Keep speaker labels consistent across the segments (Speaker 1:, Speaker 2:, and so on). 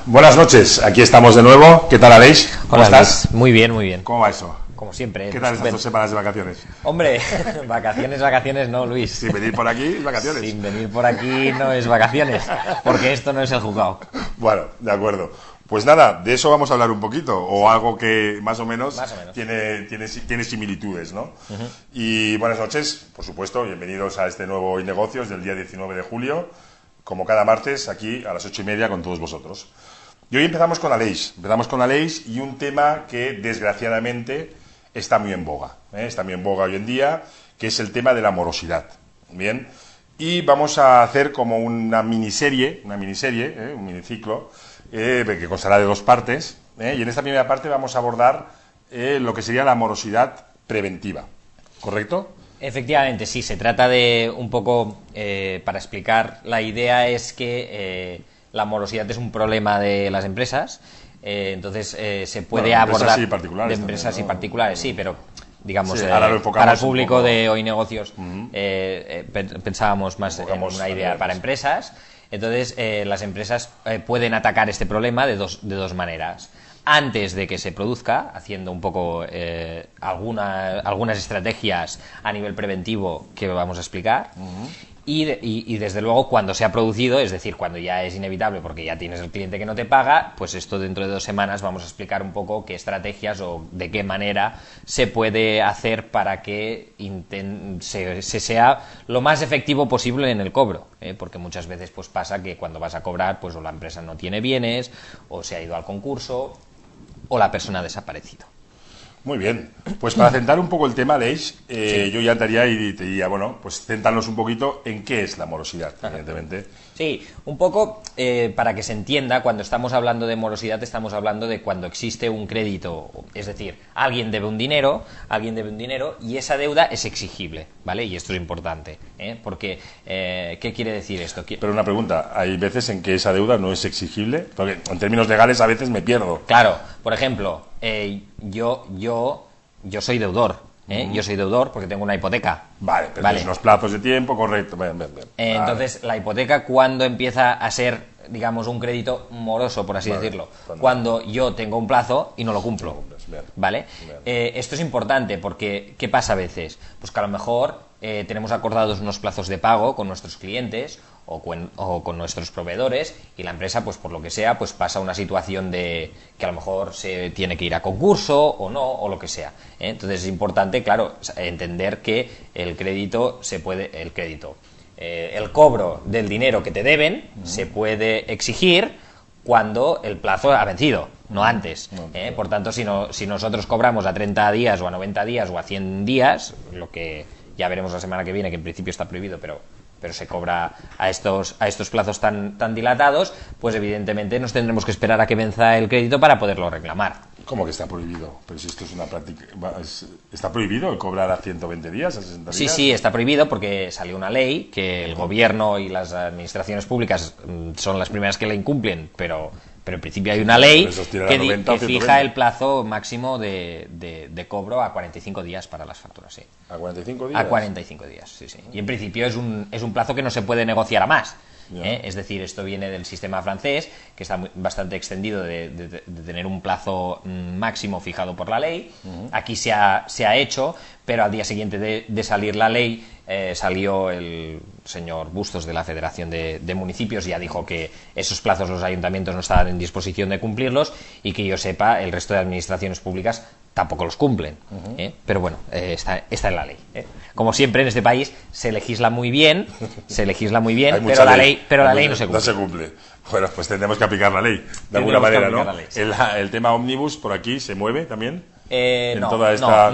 Speaker 1: Buenas noches, aquí estamos de nuevo. ¿Qué tal, Aleix? ¿Cómo estás?
Speaker 2: Muy bien, muy bien.
Speaker 1: ¿Cómo va eso?
Speaker 2: Como siempre.
Speaker 1: ¿Qué tal estas 2 semanas de vacaciones?
Speaker 2: Hombre, vacaciones no, Luis.
Speaker 1: Sin venir por aquí, vacaciones.
Speaker 2: Sin venir por aquí no es vacaciones, porque esto no es el juzgado.
Speaker 1: Bueno, de acuerdo. Pues nada, de eso vamos a hablar un poquito, o algo que más o menos tiene similitudes, ¿no? Y buenas noches, por supuesto, bienvenidos a este nuevo Hoy Negocios del día 19 de julio, como cada martes, aquí a las 8:30 con todos vosotros. Y hoy empezamos con Aleix y un tema que desgraciadamente está muy en boga, está muy en boga hoy en día, que es el tema de la morosidad. Bien, y vamos a hacer como una miniserie, un miniciclo, que constará de 2 partes, y en esta primera parte vamos a abordar lo que sería la morosidad preventiva, ¿correcto?
Speaker 2: Efectivamente, sí, se trata de un poco, para explicar, la idea es que la morosidad es un problema de las empresas, entonces se puede abordar
Speaker 1: de empresas
Speaker 2: también, y particulares, sí, pero digamos,
Speaker 1: sí,
Speaker 2: para el público de Hoy Negocios pensábamos más en una idea para empresas. Entonces, las empresas pueden atacar este problema de dos maneras. Antes de que se produzca, haciendo un poco algunas estrategias a nivel preventivo que vamos a explicar. Y desde luego cuando se ha producido, es decir, cuando ya es inevitable porque ya tienes el cliente que no te paga, pues esto dentro de 2 semanas vamos a explicar un poco qué estrategias o de qué manera se puede hacer para que se sea lo más efectivo posible en el cobro, porque muchas veces pues pasa que cuando vas a cobrar pues o la empresa no tiene bienes, o se ha ido al concurso, o la persona ha desaparecido.
Speaker 1: Muy bien, pues para centrar un poco el tema, Aleix,
Speaker 2: sí.
Speaker 1: Yo ya entraría y te diría, bueno, pues centrarnos un poquito en qué es la morosidad, evidentemente.
Speaker 2: Sí, un poco para que se entienda, cuando estamos hablando de morosidad estamos hablando de cuando existe un crédito, es decir, alguien debe un dinero y esa deuda es exigible, ¿vale? Y esto es importante, porque ¿qué quiere decir esto?
Speaker 1: Pero una pregunta, hay veces en que esa deuda no es exigible, porque en términos legales a veces me pierdo.
Speaker 2: Claro, por ejemplo, yo soy deudor. Yo soy deudor porque tengo una hipoteca.
Speaker 1: Vale, pero tienes unos plazos de tiempo, correcto. Bien.
Speaker 2: Entonces, la hipoteca, ¿cuándo empieza a ser, digamos, un crédito moroso, por así decirlo? Cuando yo tengo un plazo y no lo cumplo. ¿Vale? Esto es importante porque, ¿qué pasa a veces? Pues que a lo mejor tenemos acordados unos plazos de pago con nuestros clientes o con nuestros proveedores y la empresa, pues por lo que sea, pues pasa una situación de que a lo mejor se tiene que ir a concurso o no, o lo que sea. Entonces es importante, claro, entender que el cobro del dinero que te deben se puede exigir cuando el plazo ha vencido, no antes. Por tanto, si nosotros cobramos a 30 días o a 90 días o a 100 días, lo que ya veremos la semana que viene, que en principio está prohibido, pero se cobra a estos plazos tan dilatados, pues evidentemente nos tendremos que esperar a que venza el crédito para poderlo reclamar.
Speaker 1: ¿Cómo que está prohibido? Pero si esto es una práctica... ¿Está prohibido el cobrar a 120 días, a 60 días?
Speaker 2: Sí, está prohibido porque salió una ley que el gobierno y las administraciones públicas son las primeras que la incumplen, pero en principio hay una ley que fija el plazo máximo de cobro a 45 días para las facturas, sí.
Speaker 1: ¿A 45 días?
Speaker 2: A 45 días, sí. Y en principio es un plazo que no se puede negociar a más. Es decir, esto viene del sistema francés, que está bastante extendido de tener un plazo máximo fijado por la ley. Aquí se ha hecho, pero al día siguiente de salir la ley salió el señor Bustos de la Federación de Municipios y ya dijo que esos plazos los ayuntamientos no estaban en disposición de cumplirlos y que yo sepa, el resto de administraciones públicas tampoco los cumplen. Pero bueno, está en la ley. Como siempre en este país se legisla muy bien, pero la ley no se cumple.
Speaker 1: No se cumple. Bueno, pues tendremos que aplicar la ley, de alguna manera, ¿no?
Speaker 2: Ley, sí.
Speaker 1: El tema ómnibus por aquí se mueve también.
Speaker 2: No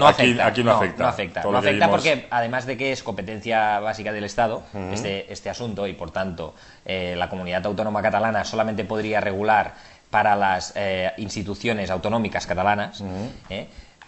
Speaker 2: afecta.
Speaker 1: Aquí no afecta.
Speaker 2: No afecta porque, además de que es competencia básica del Estado, este asunto, y por tanto la comunidad autónoma catalana solamente podría regular para las instituciones autonómicas catalanas,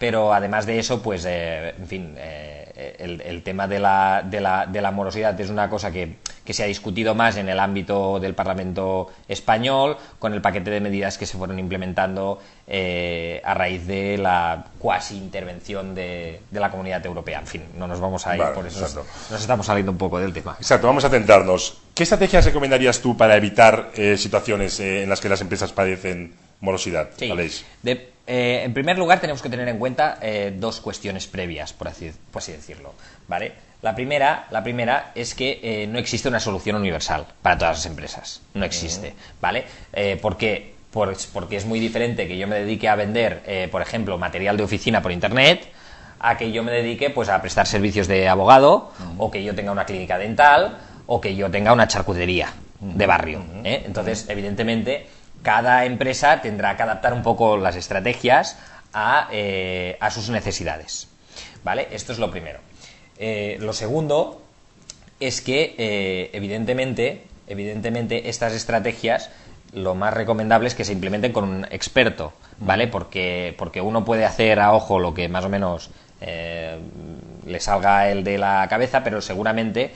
Speaker 2: pero además de eso, pues, en fin, el tema de la morosidad es una cosa que se ha discutido más en el ámbito del Parlamento español, con el paquete de medidas que se fueron implementando a raíz de la cuasi intervención de la Comunidad Europea. En fin, no nos vamos a ir por eso. Exacto. Nos estamos saliendo un poco del tema.
Speaker 1: Exacto, vamos a centrarnos. ¿Qué estrategias recomendarías tú para evitar situaciones en las que las empresas padecen morosidad?
Speaker 2: Sí. En primer lugar, tenemos que tener en cuenta dos cuestiones previas, por así decirlo, ¿vale? La primera es que no existe una solución universal para todas las empresas. No existe, ¿vale? ¿Por qué? Porque es muy diferente que yo me dedique a vender, por ejemplo, material de oficina por Internet, a que yo me dedique, pues, a prestar servicios de abogado, o que yo tenga una clínica dental, o que yo tenga una charcutería de barrio, ¿eh? Entonces, evidentemente, cada empresa tendrá que adaptar un poco las estrategias a sus necesidades, ¿vale? Esto es lo primero. Lo segundo es que, evidentemente, estas estrategias, lo más recomendable es que se implementen con un experto, ¿vale? Porque uno puede hacer a ojo lo que más o menos le salga el de la cabeza, pero seguramente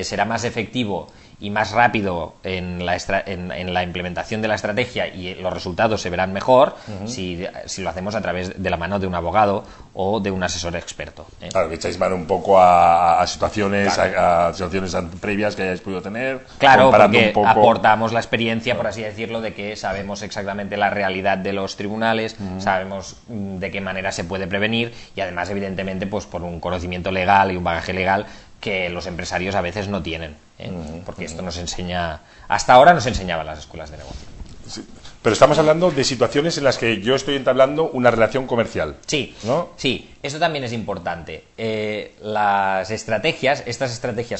Speaker 2: será más efectivo y más rápido en la implementación de la estrategia, y los resultados se verán mejor si lo hacemos a través de la mano de un abogado o de un asesor experto, ¿eh?
Speaker 1: Claro, que echáis mano un poco a situaciones, claro, a situaciones previas que hayáis podido tener.
Speaker 2: Claro, porque un poco aportamos la experiencia, por así decirlo, de que sabemos exactamente la realidad de los tribunales, sabemos de qué manera se puede prevenir, y además, evidentemente, pues por un conocimiento legal y un bagaje legal que los empresarios a veces no tienen, ¿eh? Porque esto nos enseña, hasta ahora nos enseñaban las escuelas de negocio.
Speaker 1: Sí. Pero estamos hablando de situaciones en las que yo estoy entablando una relación comercial.
Speaker 2: Sí,
Speaker 1: ¿no?
Speaker 2: Sí, eso también es importante. Estas estrategias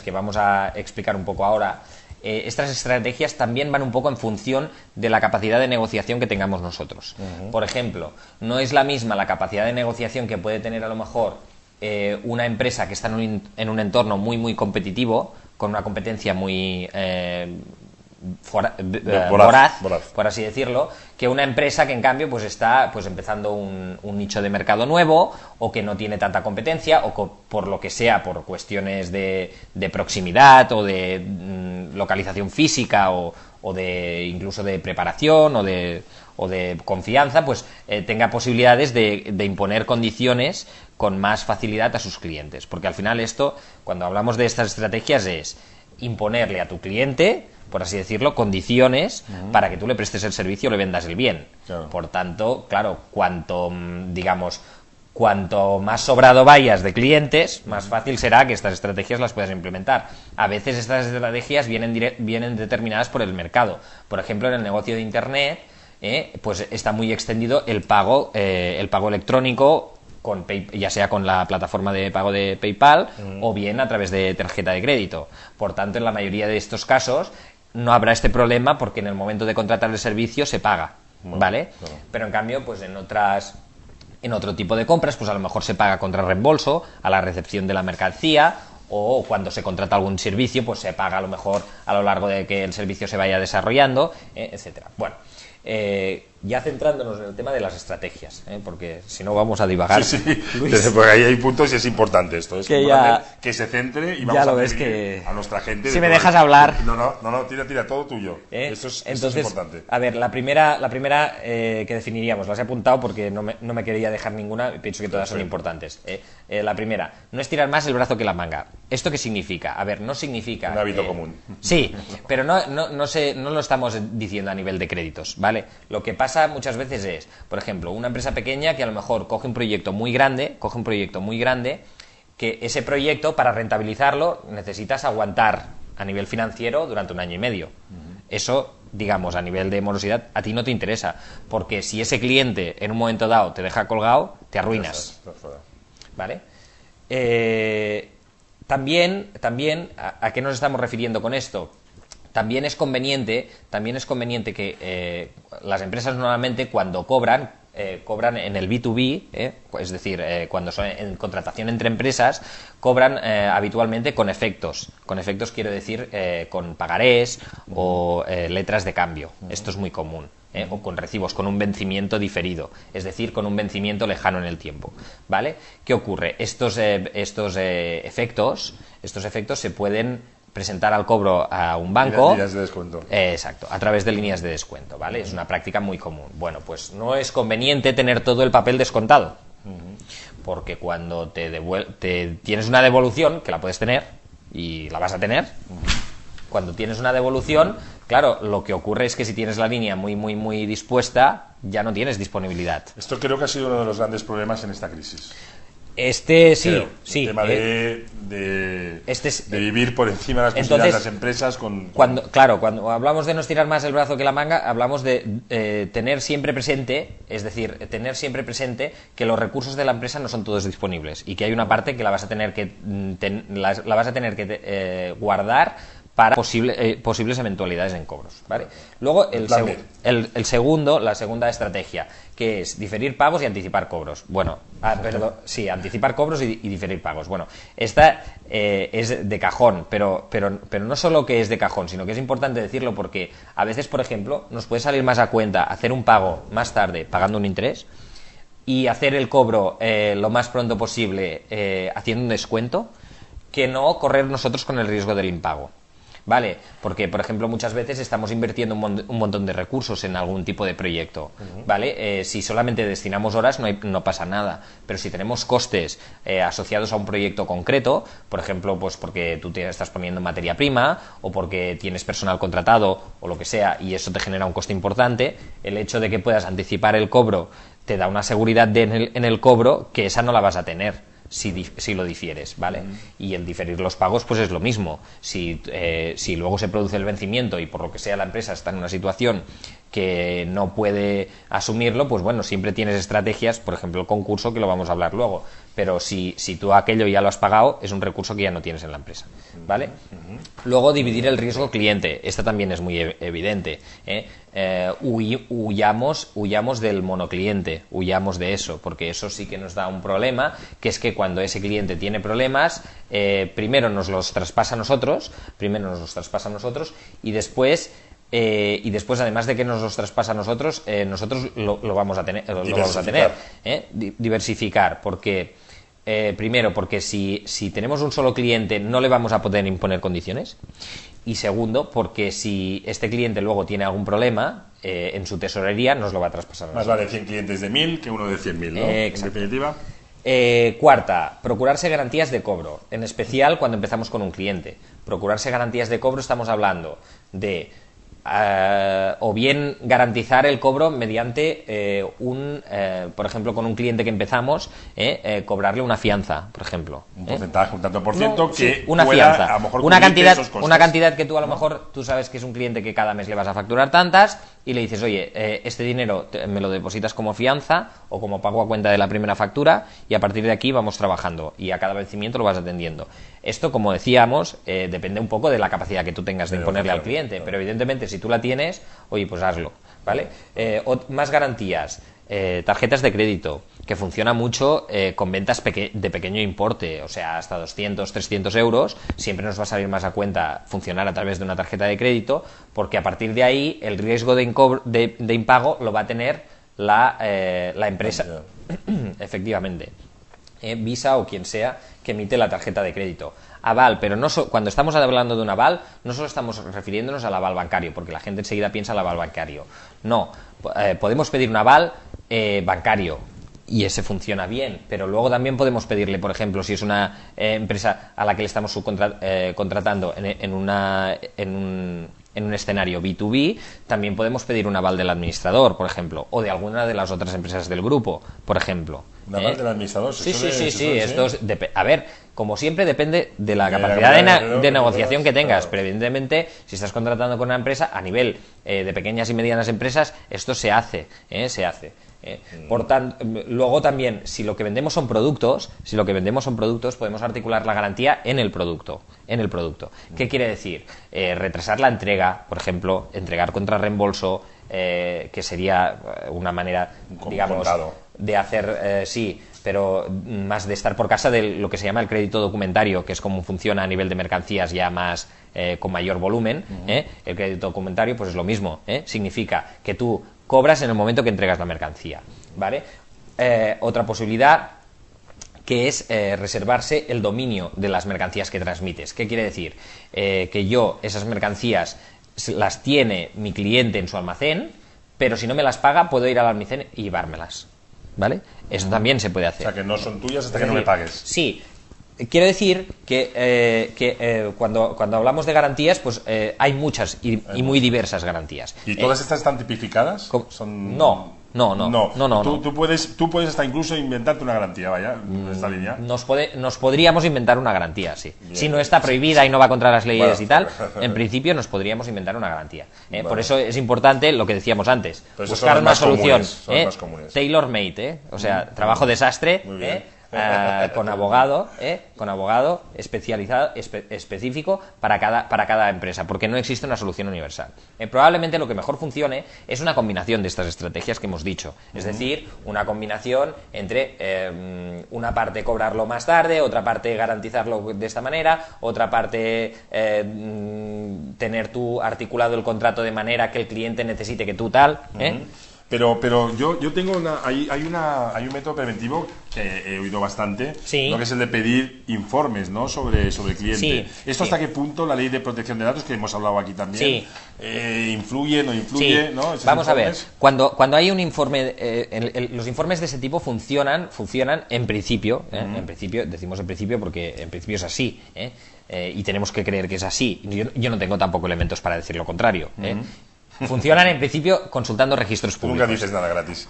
Speaker 2: que vamos a explicar un poco ahora, estas estrategias también van un poco en función de la capacidad de negociación que tengamos nosotros. Por ejemplo, no es la misma la capacidad de negociación que puede tener a lo mejor una empresa que está en un entorno muy, muy competitivo, con una competencia muy voraz, por así decirlo, que una empresa que en cambio pues está pues empezando un nicho de mercado nuevo, o que no tiene tanta competencia, o por lo que sea, por cuestiones de proximidad o de localización física, o de incluso de preparación o de confianza, pues tenga posibilidades de imponer condiciones con más facilidad a sus clientes. Porque al final esto, cuando hablamos de estas estrategias, es imponerle a tu cliente, por así decirlo, condiciones para que tú le prestes el servicio o le vendas el bien.
Speaker 1: Claro.
Speaker 2: Por tanto, claro, cuanto más sobrado vayas de clientes, más fácil será que estas estrategias las puedas implementar. A veces estas estrategias vienen determinadas por el mercado. Por ejemplo, en el negocio de Internet, pues está muy extendido el pago electrónico, ya sea con la plataforma de pago de PayPal o bien a través de tarjeta de crédito. Por tanto, en la mayoría de estos casos no habrá este problema, porque en el momento de contratar el servicio se paga, ¿vale? Claro. Pero en cambio, pues en otro tipo de compras, pues a lo mejor se paga contra reembolso a la recepción de la mercancía, o cuando se contrata algún servicio, pues se paga a lo mejor a lo largo de que el servicio se vaya desarrollando, etcétera. Bueno, ya centrándonos en el tema de las estrategias, porque si no vamos a divagar.
Speaker 1: Sí, Luis. Porque ahí hay puntos y es importante esto. Es que se centre y vamos a nuestra gente.
Speaker 2: Si me dejas hablar.
Speaker 1: No, tira todo tuyo. Eso es importante.
Speaker 2: A ver, la primera que definiríamos, las he apuntado porque no me quería dejar ninguna, y pienso que todas son importantes. La primera, no estirar más el brazo que la manga. ¿Esto qué significa? A ver, no significa...
Speaker 1: Un hábito común.
Speaker 2: Sí, pero no lo estamos diciendo a nivel de créditos, ¿vale? Lo que pasa muchas veces es, por ejemplo, una empresa pequeña que a lo mejor coge un proyecto muy grande, que ese proyecto, para rentabilizarlo, necesitas aguantar a nivel financiero durante 1 año y medio. Eso, digamos, a nivel de morosidad, a ti no te interesa, porque si ese cliente en un momento dado te deja colgado, te arruinas. ¿Vale? También, ¿a qué nos estamos refiriendo con esto? También es conveniente que las empresas normalmente, cuando cobran, cobran en el B2B, es decir, cuando son en contratación entre empresas, cobran habitualmente con efectos. Con efectos quiero decir con pagarés o letras de cambio. Esto es muy común. O con recibos, con un vencimiento diferido, es decir, con un vencimiento lejano en el tiempo, ¿vale? ¿Qué ocurre? Estos efectos se pueden presentar al cobro a un banco.
Speaker 1: Líneas de descuento.
Speaker 2: Exacto, a través de líneas de descuento, ¿vale? Es una práctica muy común. Bueno, pues no es conveniente tener todo el papel descontado, porque cuando tienes una devolución, que la puedes tener y la vas a tener, cuando tienes una devolución, claro, lo que ocurre es que si tienes la línea muy dispuesta, ya no tienes disponibilidad.
Speaker 1: Esto creo que ha sido uno de los grandes problemas en esta crisis.
Speaker 2: Sí.
Speaker 1: El tema de vivir por encima de las posibilidades de las empresas
Speaker 2: Cuando hablamos de no estirar más el brazo que la manga, hablamos de tener siempre presente, es decir, tener siempre presente que los recursos de la empresa no son todos disponibles y que hay una parte que la vas a tener que guardar para posibles eventualidades en cobros, ¿vale? Luego la segunda estrategia, que es diferir pagos y anticipar cobros. Bueno, anticipar cobros y diferir pagos. Bueno, esta es de cajón, pero no solo que es de cajón, sino que es importante decirlo porque a veces, por ejemplo, nos puede salir más a cuenta hacer un pago más tarde pagando un interés y hacer el cobro lo más pronto posible haciendo un descuento, que no correr nosotros con el riesgo del impago. ¿Vale? Porque, por ejemplo, muchas veces estamos invirtiendo un montón de recursos en algún tipo de proyecto, ¿vale? Si solamente destinamos horas no pasa nada, pero si tenemos costes asociados a un proyecto concreto, por ejemplo, pues porque tú te estás poniendo materia prima o porque tienes personal contratado o lo que sea y eso te genera un coste importante, el hecho de que puedas anticipar el cobro te da una seguridad en el cobro que esa no la vas a tener si lo difieres, ¿vale? Y el diferir los pagos pues es lo mismo. Si luego se produce el vencimiento y por lo que sea la empresa está en una situación que no puede asumirlo, pues bueno, siempre tienes estrategias, por ejemplo el concurso, que lo vamos a hablar luego, pero si tú aquello ya lo has pagado, es un recurso que ya no tienes en la empresa, ¿vale? Luego dividir el riesgo cliente, esta también es muy evidente, huyamos del monocliente, huyamos de eso, porque eso sí que nos da un problema, que es que cuando ese cliente tiene problemas, primero nos los traspasa a nosotros y después además de que nos los traspasa a nosotros lo vamos a tener, diversificar, porque primero, porque si tenemos un solo cliente no le vamos a poder imponer condiciones, y segundo, porque si este cliente luego tiene algún problema en su tesorería, nos lo va a traspasar a nosotros.
Speaker 1: Más vale 100 clientes de 1000 que uno de 100.000, ¿no? En definitiva.
Speaker 2: Cuarta, procurarse garantías de cobro, en especial cuando empezamos con un cliente. Procurarse garantías de cobro, estamos hablando de o bien garantizar el cobro mediante por ejemplo, con un cliente que empezamos, cobrarle una fianza, por ejemplo.
Speaker 1: Un porcentaje, un tanto por ciento,
Speaker 2: una fianza, a lo mejor una cantidad que tú a lo mejor tú sabes que es un cliente que cada mes le vas a facturar tantas y le dices, oye, este dinero me lo depositas como fianza o como pago a cuenta de la primera factura y a partir de aquí vamos trabajando y a cada vencimiento lo vas atendiendo. Esto, como decíamos, depende un poco de la capacidad que tú tengas de imponerle al cliente, pero evidentemente si tú la tienes, oye, pues hazlo, ¿vale? Más garantías, tarjetas de crédito, que funciona mucho con ventas de pequeño importe, o sea, hasta 200, 300 euros, siempre nos va a salir más a cuenta funcionar a través de una tarjeta de crédito, porque a partir de ahí el riesgo de impago lo va a tener la empresa, efectivamente. Visa o quien sea que emite la tarjeta de crédito. Aval, pero cuando estamos hablando de un aval, no solo estamos refiriéndonos al aval bancario, porque la gente enseguida piensa al aval bancario. No, podemos pedir un aval bancario y ese funciona bien, pero luego también podemos pedirle, por ejemplo, si es una empresa a la que le estamos contratando en un escenario B2B, también podemos pedir un aval del administrador, por ejemplo, o de alguna de las otras empresas del grupo, por ejemplo.
Speaker 1: ¿Un aval del administrador?
Speaker 2: Sí. A ver, como siempre depende de la capacidad de negociación que tengas, pero evidentemente si estás contratando con una empresa, a nivel de pequeñas y medianas empresas, esto se hace. Por tanto, luego también, si lo que vendemos son productos, podemos articular la garantía en el producto. ¿Qué quiere decir? Retrasar la entrega, por ejemplo, entregar contra reembolso, que sería una manera, digamos, de hacer, sí, pero más de estar por casa de lo que se llama el crédito documentario, que es como funciona a nivel de mercancías ya más con mayor volumen. El crédito documentario pues es lo mismo, significa que tú cobras en el momento que entregas la mercancía, ¿vale? Otra posibilidad que es reservarse el dominio de las mercancías que transmites. ¿Qué quiere decir? Que yo esas mercancías las tiene mi cliente en su almacén, pero si no me las paga puedo ir al almacén y llevármelas, ¿vale? Eso también se puede hacer.
Speaker 1: O sea, que no son tuyas hasta que no me pagues.
Speaker 2: Sí. Quiero decir que cuando hablamos de garantías, pues hay muchas y muy diversas garantías.
Speaker 1: ¿Y todas estas están tipificadas?
Speaker 2: No.
Speaker 1: Tú puedes hasta incluso inventarte una garantía, vaya, en esta línea.
Speaker 2: Nos podríamos inventar una garantía, sí. Bien. Si no está prohibida y no va contra las leyes y tal, en principio nos podríamos inventar una garantía. Bueno. Por eso es importante lo que decíamos antes, buscar una solución tailor-made, o sea, trabajo desastre, con abogado especializado, específico para cada empresa, porque no existe una solución universal. Probablemente lo que mejor funcione es una combinación de estas estrategias que hemos dicho, es decir, una combinación entre una parte cobrarlo más tarde, otra parte garantizarlo de esta manera, otra parte tener tú articulado el contrato de manera que el cliente necesite que tú tal.
Speaker 1: Pero yo tengo hay un método preventivo que he oído bastante,
Speaker 2: sí,
Speaker 1: ¿no? Que es el de pedir informes, ¿no? sobre el cliente.
Speaker 2: Sí,
Speaker 1: ¿Esto hasta qué punto la ley de protección de datos, que hemos hablado aquí también, influye, no influye?
Speaker 2: Sí.
Speaker 1: ¿No?
Speaker 2: Vamos a ver, cuando hay un informe, los informes de ese tipo funcionan en principio, en principio, decimos en principio porque en principio es así, y tenemos que creer que es así. Yo no tengo tampoco elementos para decir lo contrario, Funcionan en principio consultando registros públicos.
Speaker 1: Tú nunca dices nada gratis.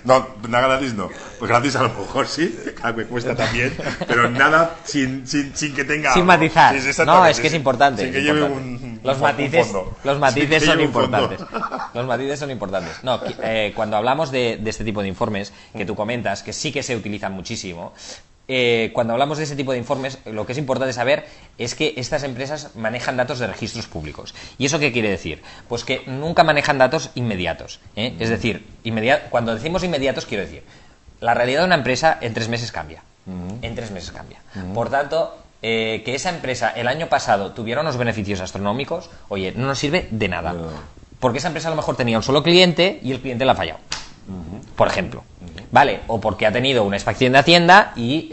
Speaker 1: No, nada gratis no. Pues gratis a lo mejor sí, me cuesta también, pero nada sin que tenga...
Speaker 2: Sin matizar.
Speaker 1: Sí,
Speaker 2: no, es que es importante.
Speaker 1: Sin que lleve
Speaker 2: los matices son importantes. Los matices son importantes. No, cuando hablamos de este tipo de informes que tú comentas, que sí que se utilizan muchísimo, cuando hablamos de ese tipo de informes, lo que es importante saber es que estas empresas manejan datos de registros públicos. ¿Y eso qué quiere decir? Pues que nunca manejan datos inmediatos. Es decir, cuando decimos inmediatos, quiero decir, la realidad de una empresa en 3 meses cambia. En 3 meses cambia. Por tanto, que esa empresa el año pasado tuviera unos beneficios astronómicos, oye, no nos sirve de nada. Porque esa empresa a lo mejor tenía un solo cliente y el cliente le ha fallado. Por ejemplo. Vale, o porque ha tenido una inspección de Hacienda y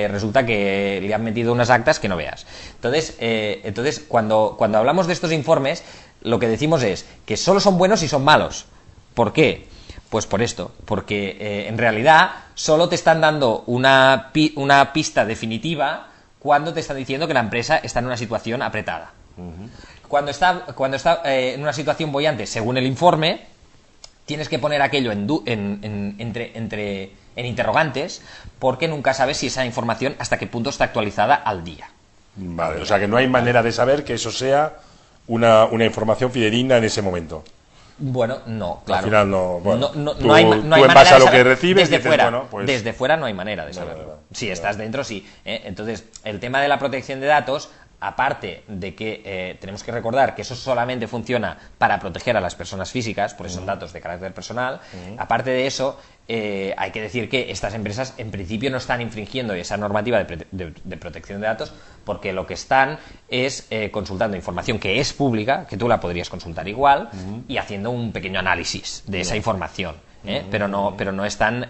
Speaker 2: resulta que le han metido unas actas que no veas. Entonces cuando hablamos de estos informes, lo que decimos es que solo son buenos si son malos. ¿Por qué? Pues por esto, porque en realidad solo te están dando una pista definitiva cuando te están diciendo que la empresa está en una situación apretada. Cuando está en una situación boyante, según el informe, tienes que poner aquello en interrogantes, porque nunca sabes si esa información hasta qué punto está actualizada al día.
Speaker 1: Vale, o sea que no hay manera de saber que eso sea una información fidedigna en ese momento.
Speaker 2: Bueno, no, claro.
Speaker 1: Al final no. Bueno,
Speaker 2: no hay manera
Speaker 1: en base a lo
Speaker 2: de
Speaker 1: que recibes
Speaker 2: desde
Speaker 1: dices,
Speaker 2: fuera.
Speaker 1: Bueno, pues...
Speaker 2: Desde fuera no hay manera de saberlo. Si estás dentro, sí. Entonces, el tema de la protección de datos, aparte de que tenemos que recordar que eso solamente funciona para proteger a las personas físicas, porque son datos de carácter personal, aparte de eso, hay que decir que estas empresas en principio no están infringiendo esa normativa de protección de datos, porque lo que están es consultando información que es pública, que tú la podrías consultar igual, y haciendo un pequeño análisis de esa información, pero no están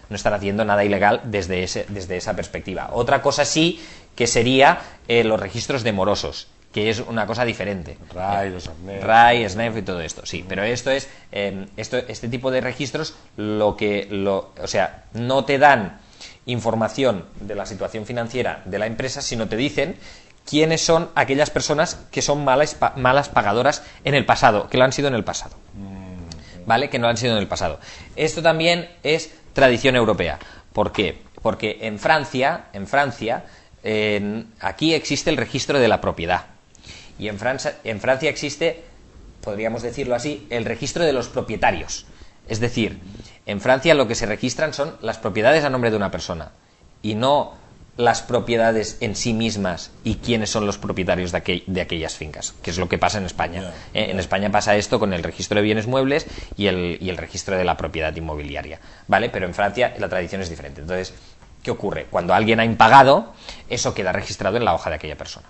Speaker 2: haciendo nada ilegal desde esa perspectiva. Otra cosa sí que sería los registros de morosos, que es una cosa diferente. RAI, SNEF y todo esto, sí. Pero esto es este tipo de registros o sea, no te dan información de la situación financiera de la empresa, sino te dicen quiénes son aquellas personas que son malas pagadoras en el pasado, que lo han sido en el pasado. ¿Vale? Que no lo han sido en el pasado. Esto también es tradición europea. ¿Por qué? Porque en Francia, aquí existe el registro de la propiedad. Y en Francia existe, podríamos decirlo así, el registro de los propietarios. Es decir, en Francia lo que se registran son las propiedades a nombre de una persona y no las propiedades en sí mismas y quiénes son los propietarios de aquellas fincas, que es lo que pasa en España. En España pasa esto con el registro de bienes muebles y el registro de la propiedad inmobiliaria, ¿vale? Pero en Francia la tradición es diferente. Entonces, ¿qué ocurre? Cuando alguien ha impagado, eso queda registrado en la hoja de aquella persona.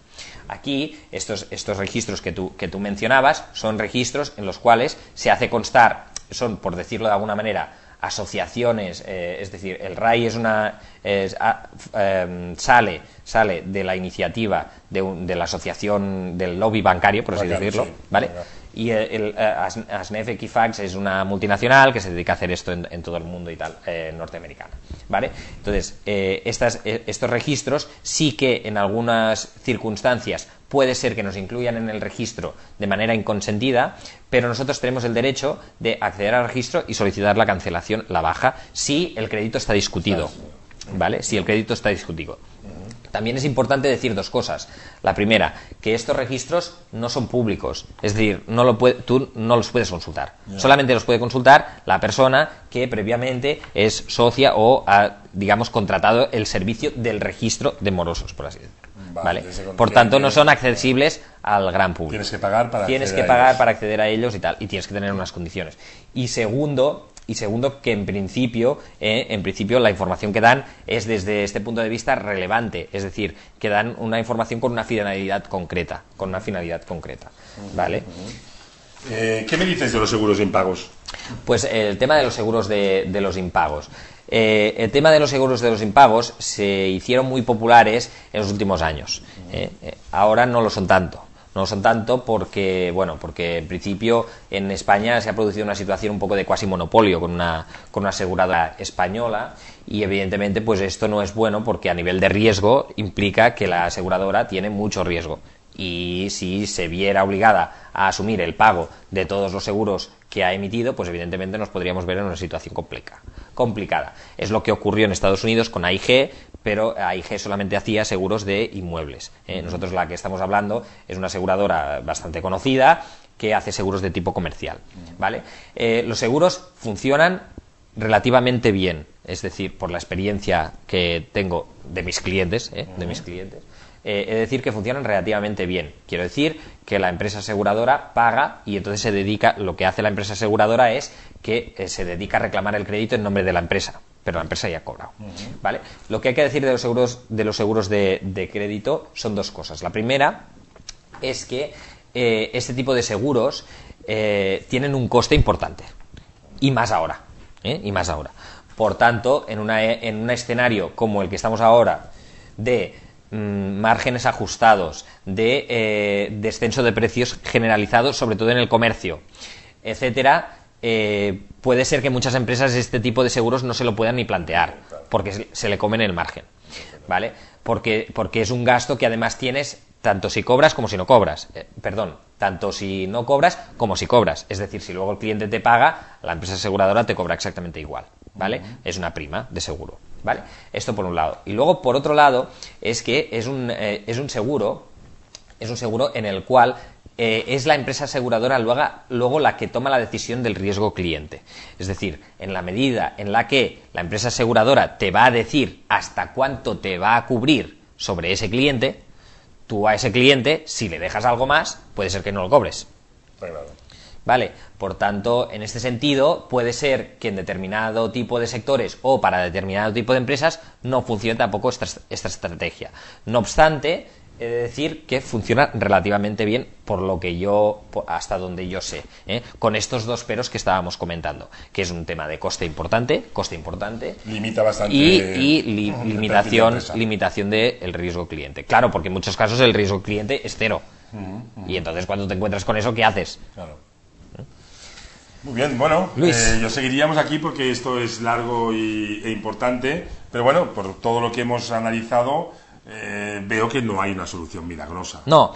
Speaker 2: Aquí, estos registros que tú mencionabas son registros en los cuales se hace constar, son, por decirlo de alguna manera, asociaciones, es decir, el RAI sale de la iniciativa de la asociación del lobby bancario, por así decirlo, sí, ¿vale? Y ASNEF Equifax es una multinacional que se dedica a hacer esto en todo el mundo y tal, norteamericana, ¿vale? Entonces, estos registros sí que en algunas circunstancias puede ser que nos incluyan en el registro de manera inconsentida, pero nosotros tenemos el derecho de acceder al registro y solicitar la cancelación, la baja, si el crédito está discutido, ¿vale? Si el crédito está discutido. También es importante decir dos cosas. La primera, que estos registros no son públicos, es decir, tú no los puedes consultar. Solamente los puede consultar la persona que previamente es socia o ha, digamos, contratado el servicio del registro de morosos, por así decirlo. ¿Vale? Por tanto, no son accesibles al gran público.
Speaker 1: Tienes que pagar
Speaker 2: para acceder a ellos y tal, y tienes que tener unas condiciones. Y segundo, que en principio la información que dan es desde este punto de vista relevante, es decir, que dan una información con una finalidad concreta, ¿vale?
Speaker 1: ¿Qué me dices de los seguros de impagos?
Speaker 2: Pues el tema de los seguros de los impagos. El tema de los seguros de los impagos se hicieron muy populares en los últimos años. Ahora no lo son tanto. No son tanto porque en principio en España se ha producido una situación un poco de cuasi monopolio con una aseguradora española, y evidentemente pues esto no es bueno porque a nivel de riesgo implica que la aseguradora tiene mucho riesgo, y si se viera obligada a asumir el pago de todos los seguros que ha emitido, pues evidentemente nos podríamos ver en una situación complicada. Es lo que ocurrió en Estados Unidos con AIG, pero AIG solamente hacía seguros de inmuebles. Nosotros la que estamos hablando es una aseguradora bastante conocida que hace seguros de tipo comercial, ¿vale? Los seguros funcionan relativamente bien, es decir, por la experiencia que tengo de mis clientes, he de decir que funcionan relativamente bien. Quiero decir que la empresa aseguradora paga y entonces lo que hace la empresa aseguradora es que se dedica a reclamar el crédito en nombre de la empresa, pero la empresa ya ha cobrado, ¿vale? Lo que hay que decir de los seguros de crédito son dos cosas. La primera es que este tipo de seguros tienen un coste importante, y más ahora. Por tanto, en un escenario como el que estamos ahora, de márgenes ajustados, de descenso de precios generalizados, sobre todo en el comercio, etcétera, puede ser que muchas empresas este tipo de seguros no se lo puedan ni plantear, porque se le comen el margen, ¿vale? Porque es un gasto que además tienes tanto si cobras como si no cobras. Tanto si no cobras como si cobras. Es decir, si luego el cliente te paga, la empresa aseguradora te cobra exactamente igual, ¿vale? Es una prima de seguro, ¿vale? Esto por un lado. Y luego, por otro lado, es que es un seguro en el cual es la empresa aseguradora luego la que toma la decisión del riesgo cliente. Es decir, en la medida en la que la empresa aseguradora te va a decir hasta cuánto te va a cubrir sobre ese cliente, tú a ese cliente, si le dejas algo más, puede ser que no lo cobres. Vale, por tanto, en este sentido, puede ser que en determinado tipo de sectores o para determinado tipo de empresas no funcione tampoco esta estrategia. No obstante, he de decir que funciona relativamente bien hasta donde yo sé, con estos dos peros que estábamos comentando, que es un tema de coste importante,
Speaker 1: limita bastante,
Speaker 2: y limitación del riesgo cliente. Claro, porque en muchos casos el riesgo cliente es cero, y entonces cuando te encuentras con eso, ¿qué haces?
Speaker 1: Claro. Muy bien, bueno, yo seguiríamos aquí porque esto es largo e importante, pero bueno, por todo lo que hemos analizado, veo que no hay una solución milagrosa.
Speaker 2: No,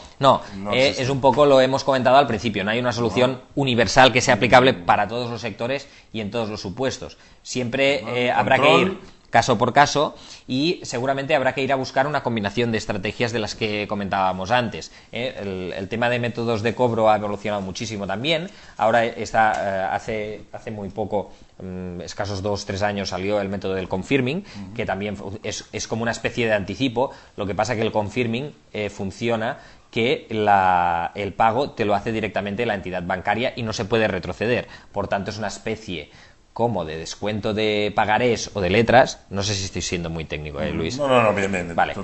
Speaker 2: es un poco lo hemos comentado al principio, no hay una solución universal que sea aplicable para todos los sectores y en todos los supuestos. Siempre habrá que ir caso por caso, y seguramente habrá que ir a buscar una combinación de estrategias de las que comentábamos antes. El tema de métodos de cobro ha evolucionado muchísimo también. Ahora está hace muy poco, escasos 2-3 años, salió el método del confirming, que también es como una especie de anticipo. Lo que pasa que el confirming funciona que el pago te lo hace directamente la entidad bancaria y no se puede retroceder. Por tanto, es una especie como de descuento de pagarés o de letras. No sé si estoy siendo muy técnico, Luis.
Speaker 1: No, bien.
Speaker 2: Vale.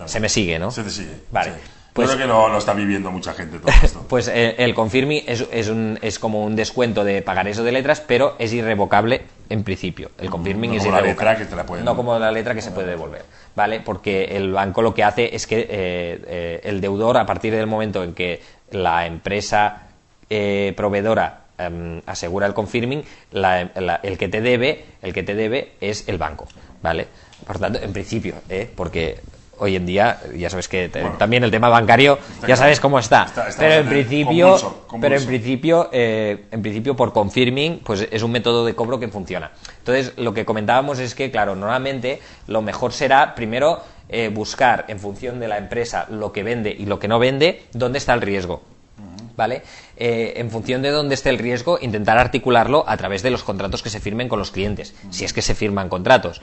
Speaker 2: Se me sigue, ¿no?
Speaker 1: Se te sigue.
Speaker 2: Vale.
Speaker 1: Sí.
Speaker 2: Pues,
Speaker 1: creo que lo está viviendo mucha gente todo esto.
Speaker 2: Pues el confirming es como un descuento de pagarés o de letras, pero es irrevocable en principio. El confirming es irrevocable.
Speaker 1: La letra que te la pueden...
Speaker 2: No como la letra que se puede devolver, ¿vale? Porque el banco lo que hace es que el deudor, a partir del momento en que la empresa proveedora asegura el confirming, el que te debe es el banco, ¿vale? Por tanto, en principio, porque hoy en día, ya sabes que también el tema bancario, ya sabes cómo está. Pero en principio, por confirming, pues es un método de cobro que funciona. Entonces, lo que comentábamos es que, claro, normalmente lo mejor será, primero, buscar en función de la empresa lo que vende y lo que no vende, dónde está el riesgo. ¿Vale? En función de dónde esté el riesgo, intentar articularlo a través de los contratos que se firmen con los clientes, si es que se firman contratos.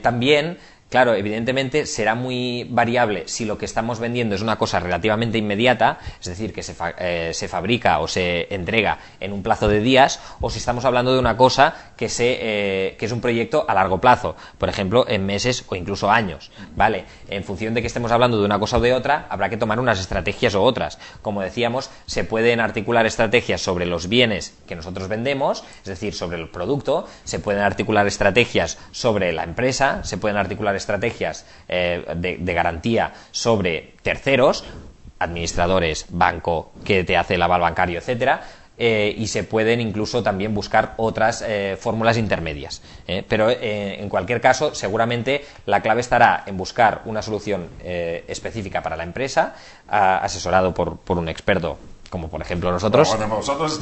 Speaker 2: También, claro, evidentemente será muy variable si lo que estamos vendiendo es una cosa relativamente inmediata, es decir, que se fabrica o se entrega en un plazo de días, o si estamos hablando de una cosa que es un proyecto a largo plazo, por ejemplo, en meses o incluso años, ¿vale? En función de que estemos hablando de una cosa o de otra, habrá que tomar unas estrategias u otras. Como decíamos, se pueden articular estrategias sobre los bienes que nosotros vendemos, es decir, sobre el producto, se pueden articular estrategias sobre la empresa, se pueden articular estrategias de garantía sobre terceros, administradores, banco que te hace el aval bancario, etcétera, y se pueden incluso también buscar otras fórmulas intermedias. Pero en cualquier caso, seguramente la clave estará en buscar una solución específica para la empresa, asesorado por un experto, como por ejemplo nosotros.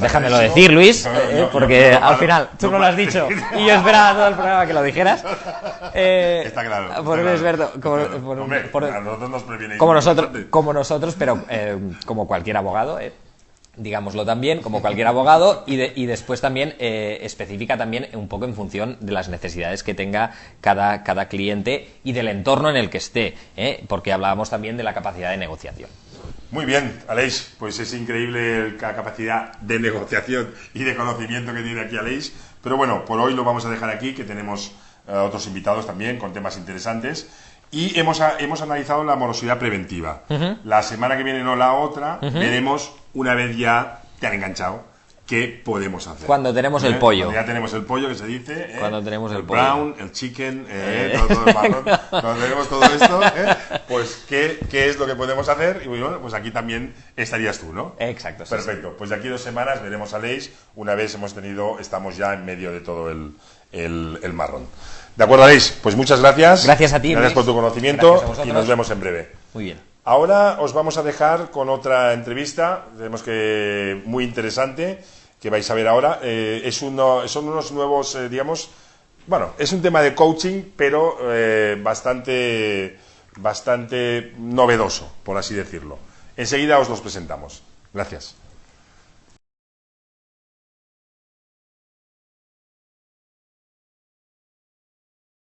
Speaker 2: Déjamelo decir, Luis, porque al final tú no lo has dicho y yo esperaba todo el programa que lo dijeras.
Speaker 1: Está claro.
Speaker 2: Por un experto, como nosotros, pero como cualquier abogado, digámoslo también, como cualquier abogado, y después también especifica también un poco en función de las necesidades que tenga cada cliente y del entorno en el que esté, porque hablábamos también de la capacidad de negociación.
Speaker 1: Muy bien, Aleix, pues es increíble la capacidad de negociación y de conocimiento que tiene aquí Aleix, pero bueno, por hoy lo vamos a dejar aquí, que tenemos otros invitados también con temas interesantes, y hemos analizado la morosidad preventiva. La semana que viene, no la otra, veremos, una vez ya te han enganchado, qué podemos hacer.
Speaker 2: Cuando tenemos el pollo.
Speaker 1: Cuando ya tenemos el pollo, que se dice.
Speaker 2: Cuando tenemos el
Speaker 1: brown, el chicken, todo el marrón. Cuando tenemos todo esto, pues ¿qué es lo que podemos hacer? Y bueno, pues aquí también estarías tú, ¿no?
Speaker 2: Exacto.
Speaker 1: Perfecto. Pues de aquí 2 semanas veremos a Aleix. Una vez estamos ya en medio de todo el marrón. De acuerdo, Aleix, pues muchas gracias.
Speaker 2: Gracias a ti,
Speaker 1: Gracias por tu conocimiento y nos vemos en breve.
Speaker 2: Muy bien.
Speaker 1: Ahora os vamos a dejar con otra entrevista, tenemos que muy interesante, que vais a ver ahora. Son unos nuevos, digamos, bueno, es un tema de coaching, pero bastante novedoso, por así decirlo. Enseguida os los presentamos. Gracias.